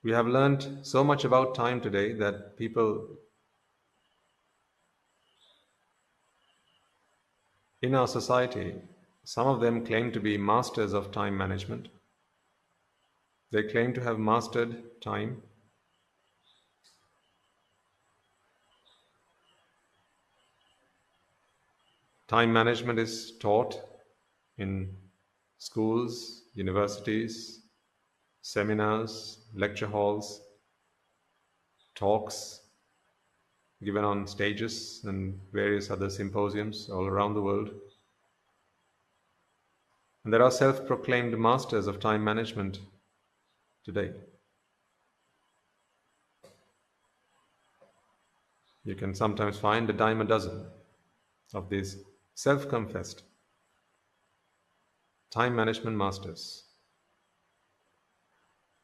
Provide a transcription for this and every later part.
We have learned so much about time today that people in our society, some of them claim to be masters of time management. They claim to have mastered time. Time management is taught in schools, universities, seminars, lecture halls, talks given on stages and various other symposiums all around the world. And there are self-proclaimed masters of time management today. You can sometimes find a dime a dozen of these self-confessed time management masters.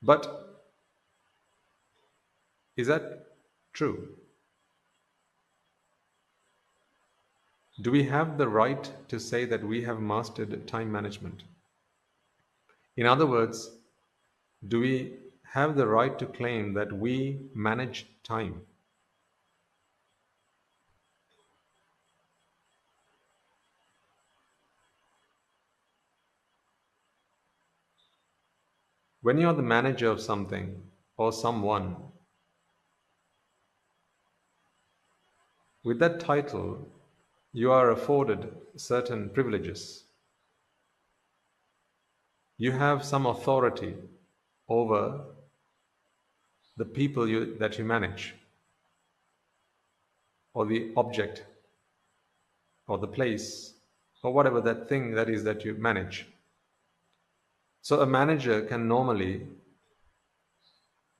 But is that true? Do we have the right to say that we have mastered time management? In other words, do we have the right to claim that we manage time? When you are the manager of something or someone, with that title, you are afforded certain privileges. You have some authority over the people that you manage, or the object, or the place, or whatever that thing that is that you manage. So a manager can normally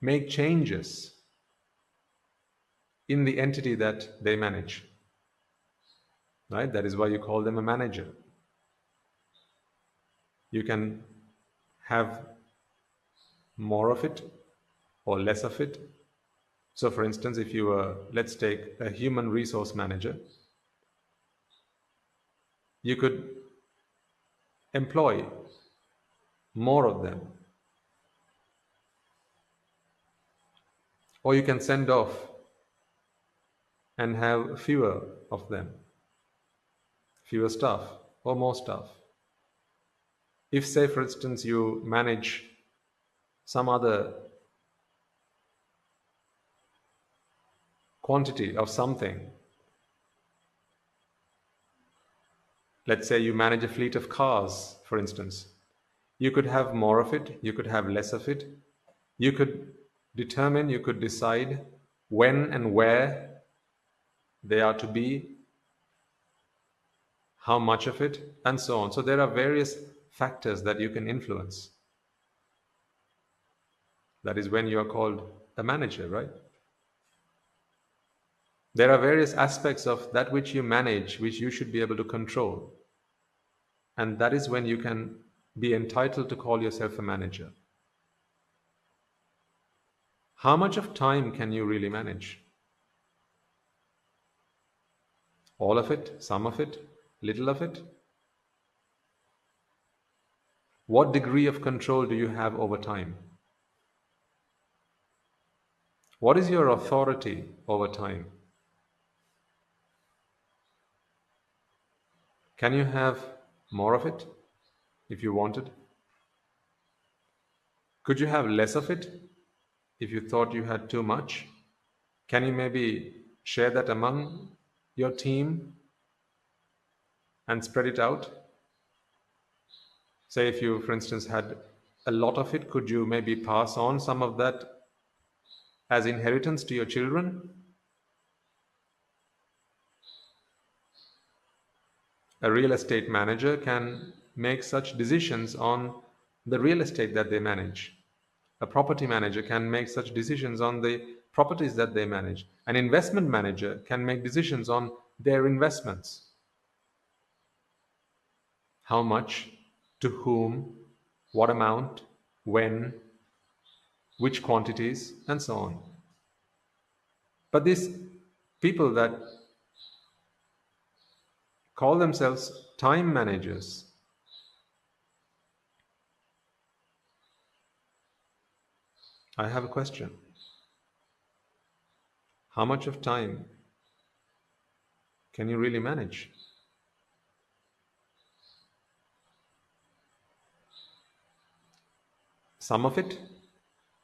make changes in the entity that they manage. Right? That is why you call them a manager. You can have more of it or less of it. So for instance, if you were, let's take a human resource manager, you could employ more of them, or you can send off and have fewer of them, fewer staff or more staff. If, say, for instance, you manage some other quantity of something, let's say you manage a fleet of cars, for instance, you could have more of it, you could have less of it. You could determine, you could decide when and where they are to be, how much of it, and so on. So there are various factors that you can influence. That is when you are called a manager, right? There are various aspects of that which you manage, which you should be able to control. And that is when you can be entitled to call yourself a manager. How much of time can you really manage? All of it, some of it, little of it? What degree of control do you have over time? What is your authority over time? Can you have more of it if you wanted? Could you have less of it if you thought you had too much? Can you maybe share that among your team and spread it out? Say if you, for instance, had a lot of it, could you maybe pass on some of that as inheritance to your children? A real estate manager can make such decisions on the real estate that they manage. A property manager can make such decisions on the properties that they manage. An investment manager can make decisions on their investments. How much, to whom, what amount, when, which quantities, and so on. But these people that call themselves time managers, I have a question. How much of time can you really manage? Some of it?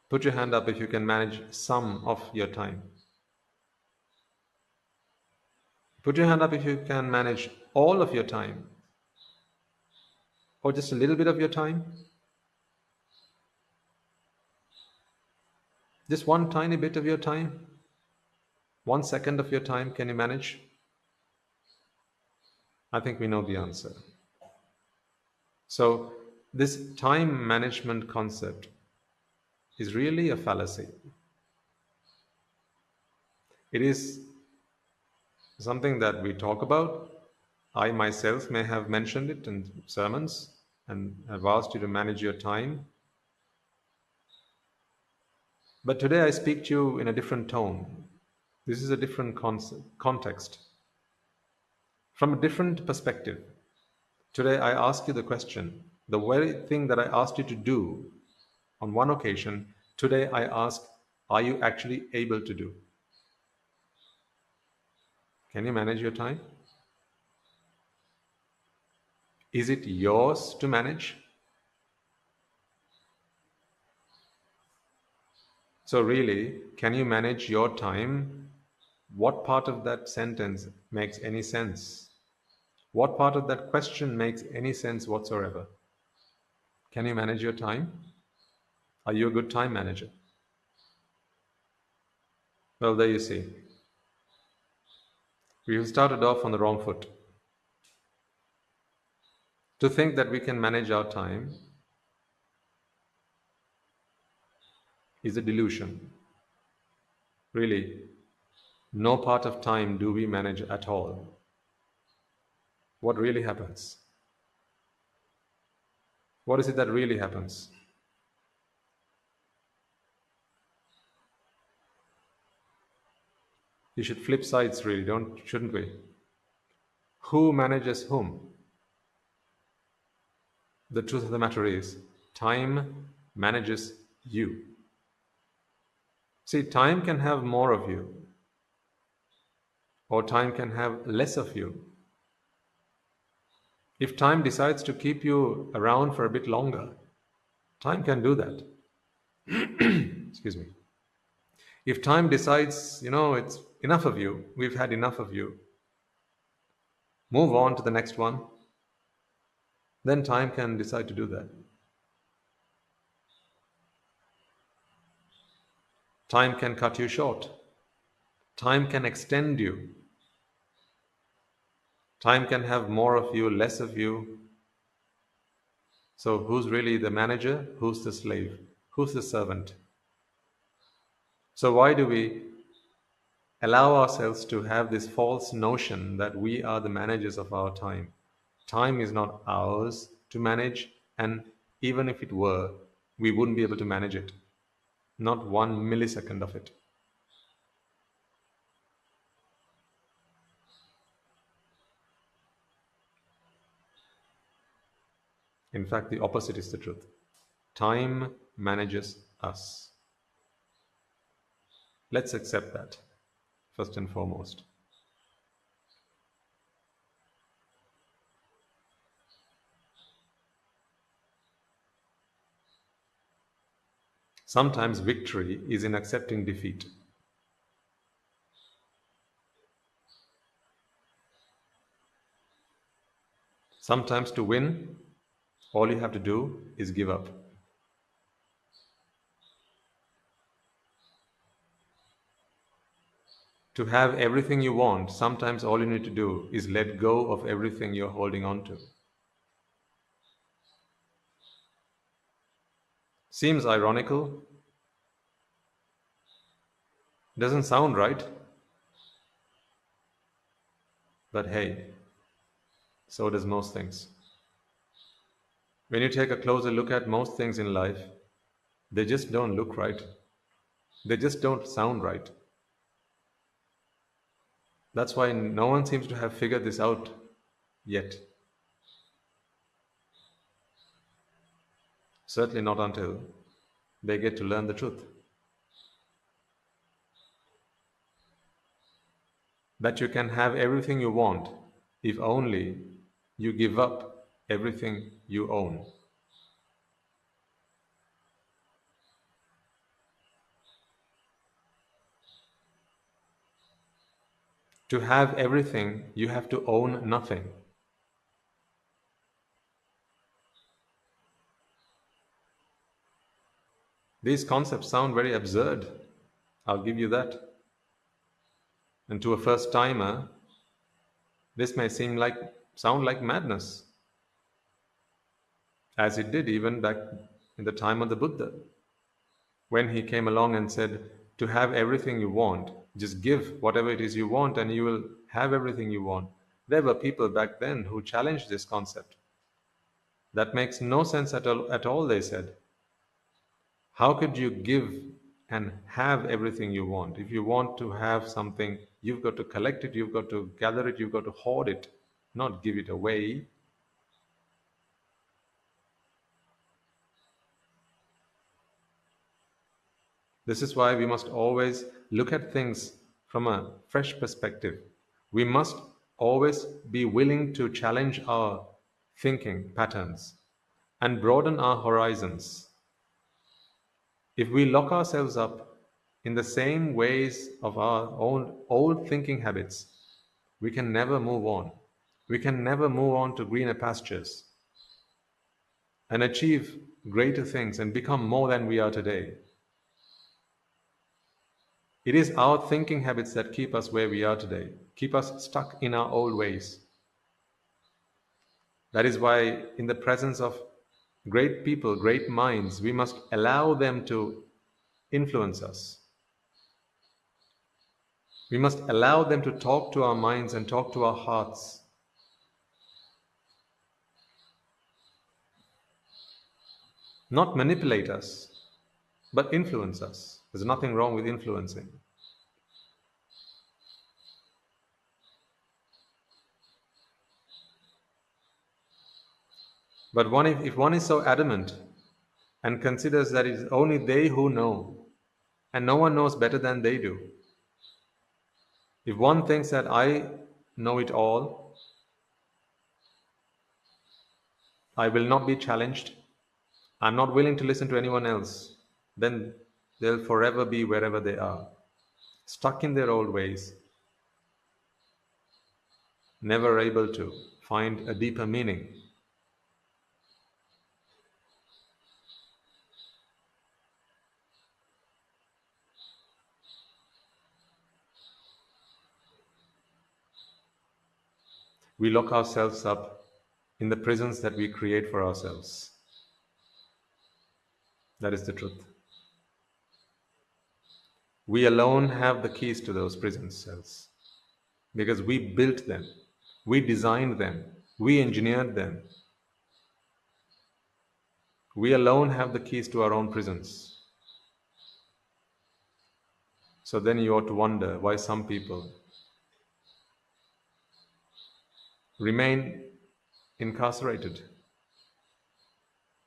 Put your hand up if you can manage some of your time. Put your hand up if you can manage all of your time or just a little bit of your time. Just one tiny bit of your time. 1 second of your time, can you manage? I think we know the answer. So, this time management concept is really a fallacy. It is something that we talk about. I myself may have mentioned it in sermons and have asked you to manage your time. But today I speak to you in a different tone. This is a different context, from a different perspective. Today I ask you the question, the very thing that I asked you to do on one occasion, today I ask, are you actually able to do? Can you manage your time? Is it yours to manage? So really, can you manage your time? What part of that sentence makes any sense? What part of that question makes any sense whatsoever? Can you manage your time? Are you a good time manager? Well, there you see. We have started off on the wrong foot. To think that we can manage our time is a delusion. Really, no part of time do we manage at all. What really happens? What is it that really happens? You should flip sides, really, shouldn't we? Who manages whom? The truth of the matter is, time manages you. See, time can have more of you, or time can have less of you. If time decides to keep you around for a bit longer, time can do that. Excuse me. If time decides, it's enough of you, we've had enough of you, move on to the next one, then time can decide to do that. Time can cut you short. Time can extend you. Time can have more of you, less of you. So who's really the manager? Who's the slave? Who's the servant? So why do we allow ourselves to have this false notion that we are the managers of our time? Time is not ours to manage, and even if it were, we wouldn't be able to manage it. Not 1 millisecond of it. In fact, the opposite is the truth. Time manages us. Let's accept that, first and foremost. Sometimes victory is in accepting defeat. Sometimes to win, all you have to do is give up. To have everything you want, sometimes all you need to do is let go of everything you're holding on to. Seems ironical. Doesn't sound right. But hey, so does most things. When you take a closer look at most things in life, they just don't look right. They just don't sound right. That's why no one seems to have figured this out yet. Certainly not until they get to learn the truth. that you can have everything you want if only you give up everything you own. To have everything, you have to own nothing. These concepts sound very absurd. I'll give you that. And to a first timer, this may sound like madness, as it did even back in the time of the Buddha, when he came along and said, to have everything you want, just give whatever it is you want and you will have everything you want. There were people back then who challenged this concept. That makes no sense at all, they said. How could you give and have everything you want? If you want to have something, you've got to collect it, you've got to gather it, you've got to hoard it, not give it away. This is why we must always look at things from a fresh perspective. We must always be willing to challenge our thinking patterns and broaden our horizons. If we lock ourselves up in the same ways of our own old thinking habits, we can never move on. We can never move on to greener pastures and achieve greater things and become more than we are today. It is our thinking habits that keep us where we are today, keep us stuck in our old ways. That is why, in the presence of great people, great minds, we must allow them to influence us. We must allow them to talk to our minds and talk to our hearts. Not manipulate us, but influence us. There's nothing wrong with influencing. But if one is so adamant and considers that it is only they who know, and no one knows better than they do, if one thinks that I know it all, I will not be challenged, I'm not willing to listen to anyone else, then they'll forever be wherever they are, stuck in their old ways, never able to find a deeper meaning. We lock ourselves up in the prisons that we create for ourselves. That is the truth. We alone have the keys to those prison cells because we built them, we designed them, we engineered them. We alone have the keys to our own prisons. So then you ought to wonder why some people remain incarcerated.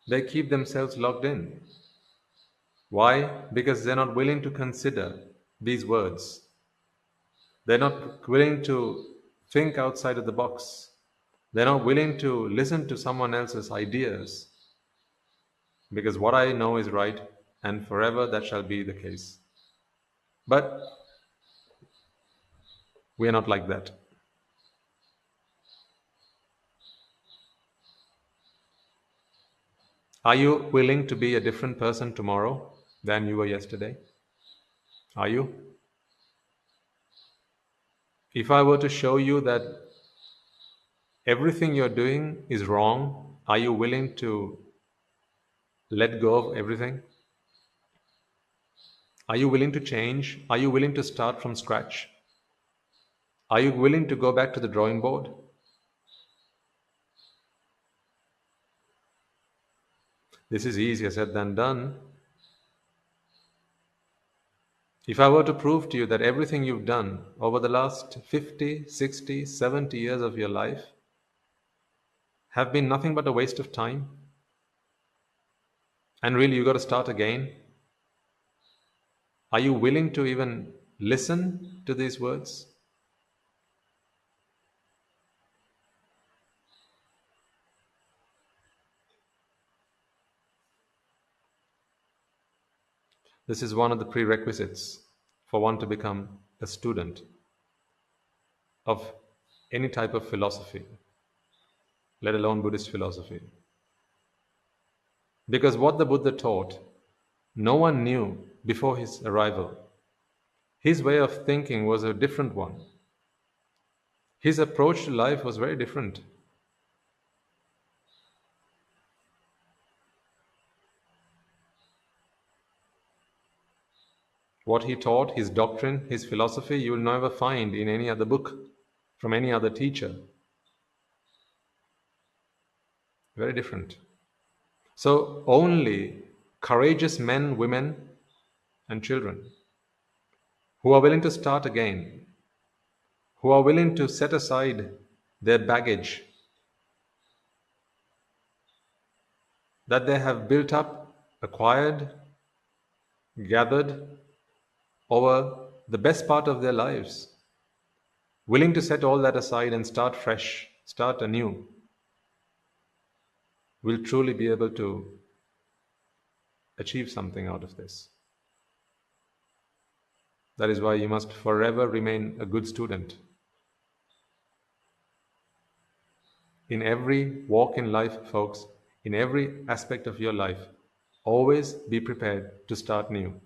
They keep themselves locked in. Why? Because they're not willing to consider these words. They're not willing to think outside of the box. They're not willing to listen to someone else's ideas. Because what I know is right, and forever that shall be the case. But we are not like that. Are you willing to be a different person tomorrow than you were yesterday? Are you? If I were to show you that everything you're doing is wrong, are you willing to let go of everything? Are you willing to change? Are you willing to start from scratch? Are you willing to go back to the drawing board? This is easier said than done. If I were to prove to you that everything you've done over the last 50, 60, 70 years of your life have been nothing but a waste of time, and really you got to start again, are you willing to even listen to these words? This is one of the prerequisites for one to become a student of any type of philosophy, let alone Buddhist philosophy. Because what the Buddha taught, no one knew before his arrival. His way of thinking was a different one. His approach to life was very different. What he taught, his doctrine, his philosophy, you will never find in any other book from any other teacher. Very different. So only courageous men, women, and children who are willing to start again, who are willing to set aside their baggage that they have built up, acquired, gathered over the best part of their lives, willing to set all that aside and start fresh, start anew, will truly be able to achieve something out of this. That is why you must forever remain a good student. In every walk in life, folks, in every aspect of your life, always be prepared to start new.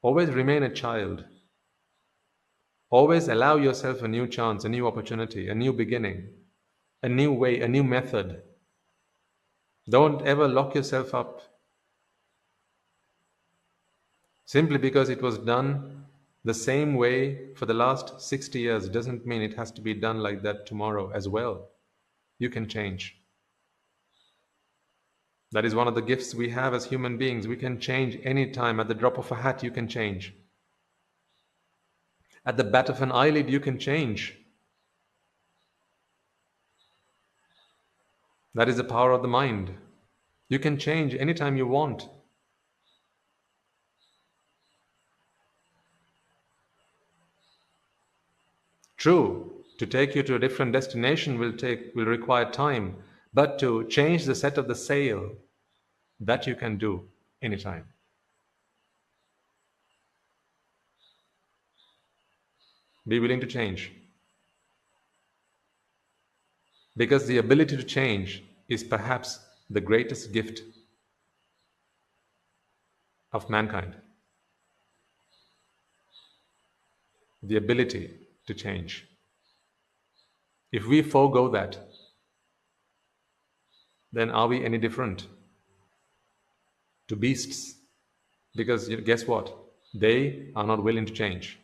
Always remain a child. Always allow yourself a new chance, a new opportunity, a new beginning, a new way, a new method. Don't ever lock yourself up simply because it was done the same way for the last 60 years doesn't mean it has to be done like that tomorrow as well. You can change. That is one of the gifts we have as human beings. We can change any time. At the drop of a hat, you can change. At the bat of an eyelid, you can change. That is the power of the mind. You can change anytime you want. True, to take you to a different destination will require time, but to change the set of the sail, that you can do anytime. Be willing to change. Because the ability to change is perhaps the greatest gift of mankind. The ability to change. If we forego that, then are we any different to beasts? Because guess what? They are not willing to change.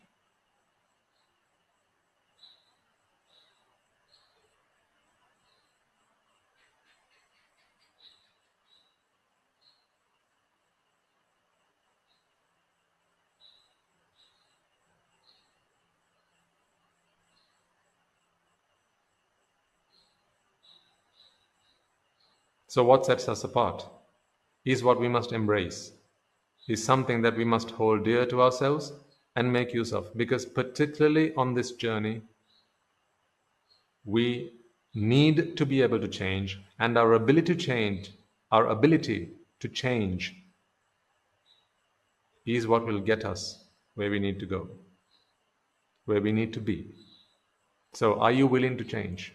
So what sets us apart is what we must embrace, is something that we must hold dear to ourselves and make use of. Because particularly on this journey, we need to be able to change, and our ability to change is what will get us where we need to go, where we need to be. So are you willing to change?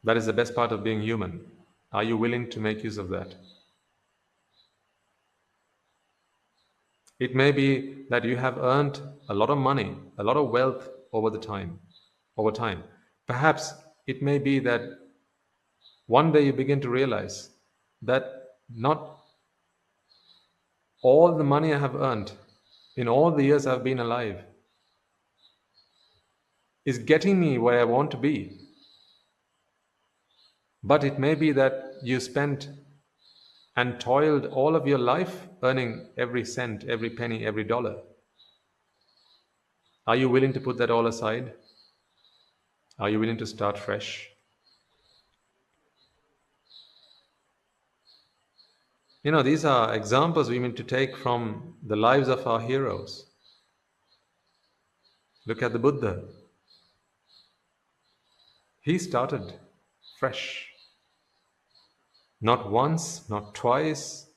That is the best part of being human. Are you willing to make use of that? It may be that you have earned a lot of money, a lot of wealth over time. Perhaps it may be that one day you begin to realize that not all the money I have earned in all the years I've been alive is getting me where I want to be. But it may be that you spent and toiled all of your life earning every cent, every penny, every dollar. Are you willing to put that all aside? Are you willing to start fresh? These are examples we need to take from the lives of our heroes. Look at the Buddha. He started fresh. Not once, not twice.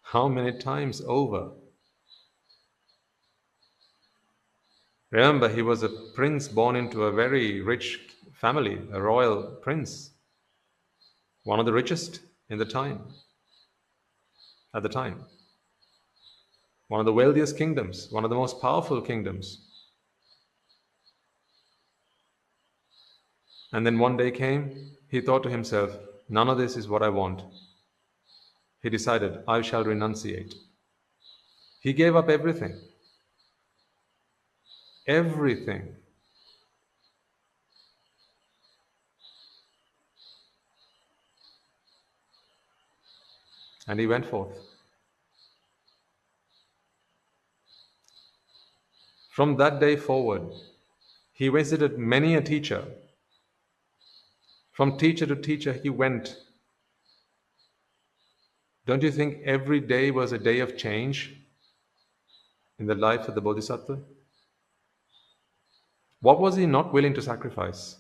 How many times over? Remember, he was a prince born into a very rich family, a royal prince, one of the richest in the time, at the time, one of the wealthiest kingdoms, one of the most powerful kingdoms. And then one day came, he thought to himself, none of this is what I want. He decided, I shall renunciate. He gave up everything. Everything. And he went forth. From that day forward, he visited many a teacher. From teacher to teacher, he went. Don't you think every day was a day of change in the life of the Bodhisattva? What was he not willing to sacrifice?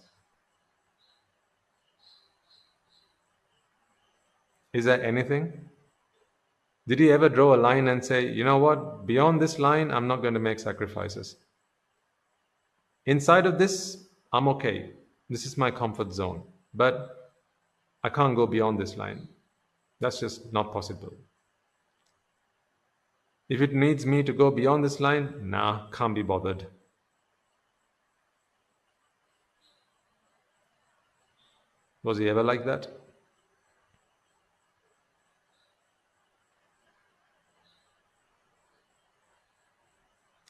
Is there anything? Did he ever draw a line and say, you know what, beyond this line, I'm not going to make sacrifices? Inside of this, I'm okay. This is my comfort zone. But I can't go beyond this line. That's just not possible. If it needs me to go beyond this line, nah, can't be bothered. Was he ever like that?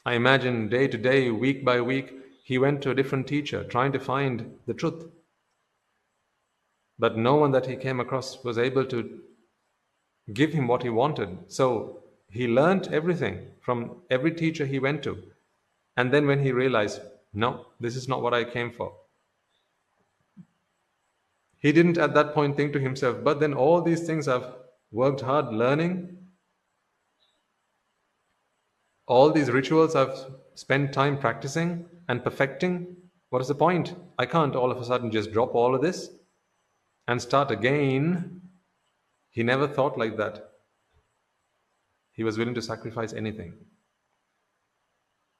I imagine day to day, week by week, he went to a different teacher trying to find the truth. But no one that he came across was able to give him what he wanted. So he learned everything from every teacher he went to. And then when he realized, no, this is not what I came for, he didn't at that point think to himself, but then all these things I've worked hard learning, all these rituals I've spent time practicing and perfecting, what is the point? I can't all of a sudden just drop all of this and start again. He never thought like that. He was willing to sacrifice anything.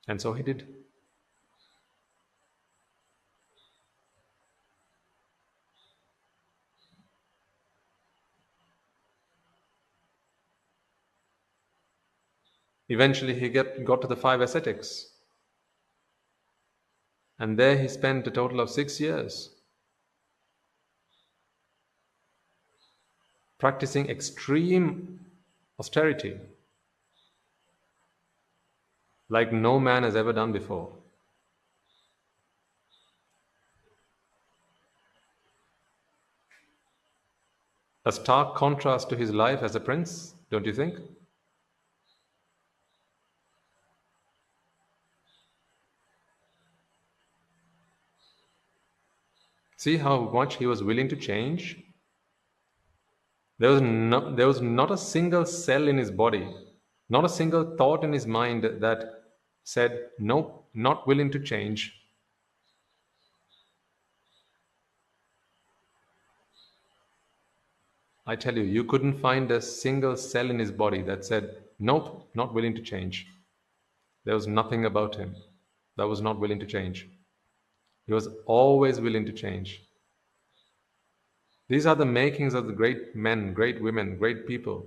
And so he did. Eventually, he got to the five ascetics. And there he spent a total of 6 years practicing extreme austerity like no man has ever done before. A stark contrast to his life as a prince, don't you think? See how much he was willing to change? There was not a single cell in his body, not a single thought in his mind that said, nope, not willing to change. I tell you, you couldn't find a single cell in his body that said, nope, not willing to change. There was nothing about him that was not willing to change. He was always willing to change. These are the makings of the great men, great women, great people.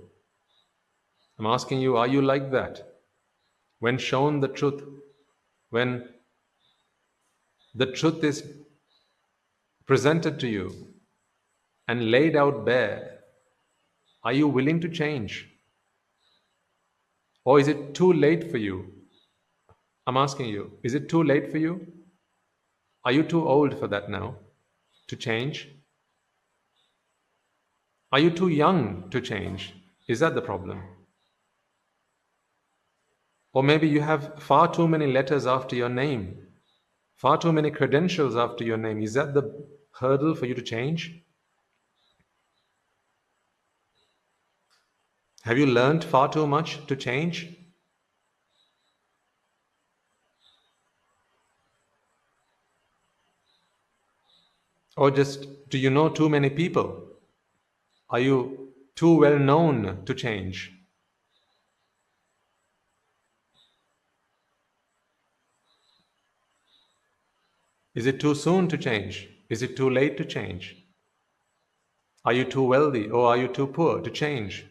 I'm asking you, are you like that? When shown the truth, when the truth is presented to you and laid out bare, are you willing to change? Or is it too late for you? I'm asking you, is it too late for you? Are you too old for that now, to change? Are you too young to change? Is that the problem? Or maybe you have far too many letters after your name, far too many credentials after your name. Is that the hurdle for you to change? Have you learned far too much to change? Or just do you know too many people? Are you too well known to change? Is it too soon to change? Is it too late to change? Are you too wealthy or are you too poor to change?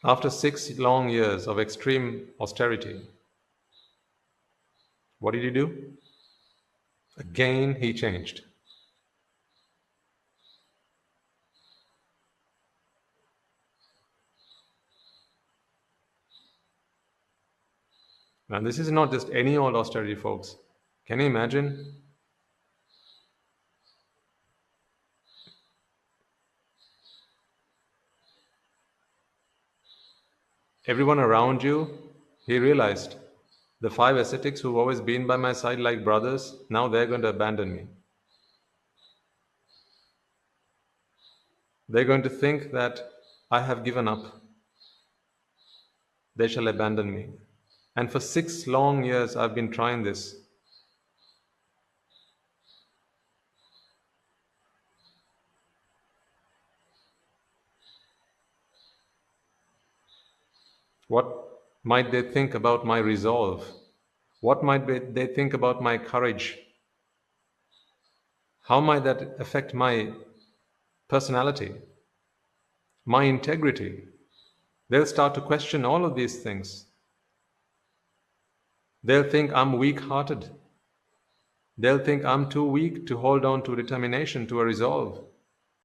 After 6 long years of extreme austerity, what did he do? Again, he changed. And this is not just any old austerity, folks. Can you imagine? Everyone around you, he realized the five ascetics who've always been by my side like brothers, now they're going to abandon me. They're going to think that I have given up. They shall abandon me. And for 6 long years, I've been trying this. What might they think about my resolve? What might they think about my courage? How might that affect my personality, my integrity? They'll start to question all of these things. They'll think I'm weak hearted. They'll think I'm too weak to hold on to determination, to a resolve.